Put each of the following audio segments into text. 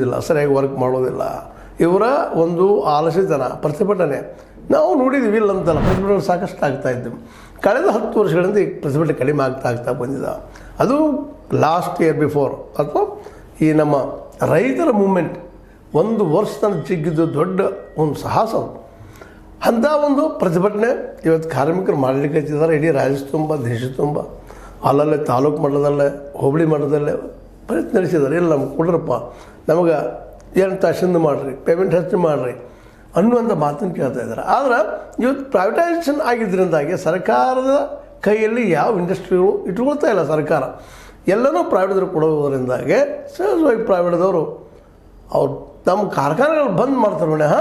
ಇಲ್ಲ, ಸರಿಯಾಗಿ ವರ್ಕ್ ಮಾಡೋದಿಲ್ಲ. ಇವರ ಒಂದು ಆಲಸ್ಯತನ, ಪ್ರತಿಭಟನೆ ನಾವು ನೋಡಿದ್ದೀವಿ. ಇಲ್ಲ ಅಂತಲ್ಲ, ಪ್ರತಿಭಟನೆ ಸಾಕಷ್ಟು ಆಗ್ತಾ ಇದ್ದವು. ಕಳೆದ 10 ವರ್ಷಗಳಿಂದ ಈ ಪ್ರತಿಭಟನೆ ಕಡಿಮೆ ಆಗ್ತಾ ಬಂದಿದೆ. ಅದು ಲಾಸ್ಟ್ ಇಯರ್ ಬಿಫೋರ್ ಅಥವಾ ಈ ನಮ್ಮ ರೈತರ ಮೂಮೆಂಟ್ 1 ವರ್ಷ ತನಕ ಜಿಗ್ಗಿದ್ದು ದೊಡ್ಡ ಒಂದು ಸಾಹಸ. ಅಂಥ ಒಂದು ಪ್ರತಿಭಟನೆ ಇವತ್ತು ಕಾರ್ಮಿಕರು ಮಾಡಲಿಕ್ಕೆ ಹಚ್ಚಿದ್ದಾರೆ. ಇಡೀ ರಾಜ್ಯ ತುಂಬ, ದೇಶ ತುಂಬ, ಅಲ್ಲಲ್ಲೇ ತಾಲೂಕು ಮಟ್ಟದಲ್ಲೇ, ಹೋಬಳಿ ಮಟ್ಟದಲ್ಲೇ ಪ್ರಯತ್ನ ನಡೆಸಿದ್ದಾರೆ. ಇಲ್ಲ ನಮ್ಗೆ ಕೊಡ್ರಪ್ಪ, ನಮಗೆ 8 ತಾಸಿಂದ ಮಾಡಿರಿ, ಪೇಮೆಂಟ್ ಹೆಚ್ಚು ಮಾಡಿರಿ ಅನ್ನುವಂಥ ಮಾತನ್ನು ಕೇಳ್ತಾ ಇದ್ದಾರೆ. ಆದರೆ ಇವತ್ತು ಪ್ರೈವೇಟೈಸೇಷನ್ ಆಗಿದ್ದರಿಂದಾಗಿ ಸರ್ಕಾರದ ಕೈಯಲ್ಲಿ ಯಾವ ಇಂಡಸ್ಟ್ರಿಗಳು ಇಟ್ಕೊಳ್ತಾ ಇಲ್ಲ ಸರ್ಕಾರ. ಎಲ್ಲನೂ ಪ್ರೈವೇಟ್ದವ್ರು ಕೊಡೋದರಿಂದಾಗಿ ಸಹಜವಾಗಿ ಪ್ರೈವೇಟ್ದವರು ಅವ್ರು ನಮ್ಮ ಕಾರ್ಖಾನೆಗಳು ಬಂದ್ ಮಾಡ್ತಾರೆ. ವಿನಃ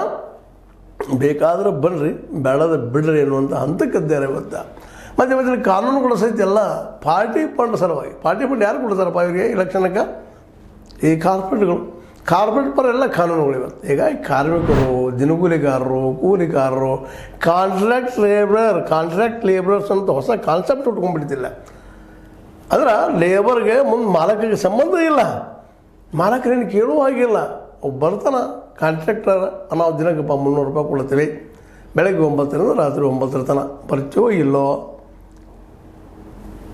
ಬೇಕಾದ್ರೆ ಬನ್ನಿರಿ, ಬೇಡದ ಬಿಡ್ರಿ ಅನ್ನುವಂಥ ಹಂತಕ್ಕಿದ್ದಾರೆ ಇವತ್ತು. ಮತ್ತು ಇವತ್ತಿನ ಕಾನೂನುಗಳು ಸಹಿತ ಎಲ್ಲ ಪಾರ್ಟಿ ಫಂಡ್ ಸಲುವಾಗಿ. ಪಾರ್ಟಿ ಫಂಡ್ ಯಾರು ಕೊಡ್ತಾರಪ್ಪ ಇವರಿಗೆ ಇಲೆಕ್ಷನ್ಗೆ? ಈ ಕಾರ್ಪೊರೇಟ್ ಪರ ಎಲ್ಲ ಕಾನೂನುಗಳು ಇವತ್ತು. ಈಗ ಕಾರ್ಮಿಕರು, ದಿನಗೂಲಿಗಾರರು, ಕೂಲಿಗಾರರು, ಕಾಂಟ್ರಾಕ್ಟ್ ಲೇಬರರ್ಸ್ ಅಂತ ಹೊಸ ಕಾನ್ಸೆಪ್ಟ್ ಉಟ್ಕೊಂಡ್ಬಿಡ್ತಿಲ್ಲ. ಅಂದ್ರೆ ಲೇಬರ್ಗೆ ಮುಂದೆ ಮಾಲಕರಿಗೆ ಸಂಬಂಧ ಇಲ್ಲ, ಮಾಲಕರೇನು ಕೇಳುವ ಹಾಗಿಲ್ಲ. ಒಬ್ಬ ಬರ್ತಾನೆ ಕಾಂಟ್ರಾಕ್ಟರ್, ನಾವು ದಿನಕ್ಕೆ 300 ರೂಪಾಯಿ ಕೊಡ್ತೀವಿ, ಬೆಳಗ್ಗೆ 9ರಿಂದ ರಾತ್ರಿ 9 ತನಕ ಬರ್ತೀವೋ ಇಲ್ಲೋ.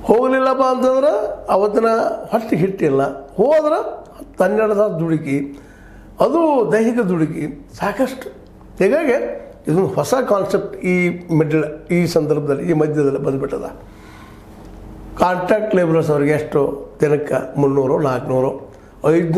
ಹೋಗಲಿಲ್ಲಪ್ಪ ಅಂತಂದ್ರೆ ಅವತ್ತಿನ ಹೊಟ್ಟಿಗೆ ಹಿಟ್ಟಿಲ್ಲ, ಹೋದ್ರೆ 12 ತಾಸು ದುಡುಕಿ, ಅದು ದೈಹಿಕ ದುಡುಕಿ ಸಾಕಷ್ಟು. ಹೀಗಾಗಿ ಇದೊಂದು ಹೊಸ ಕಾನ್ಸೆಪ್ಟ್ ಈ ಸಂದರ್ಭದಲ್ಲಿ, ಈ ಮಧ್ಯದಲ್ಲಿ ಬಂದುಬಿಟ್ಟದ. ಕಾಂಟ್ರಾಕ್ಟ್ ಲೇಬರರ್ಸ್ ಅವ್ರಿಗೆ ಎಷ್ಟು ದಿನಕ್ಕೆ 300, 400, 500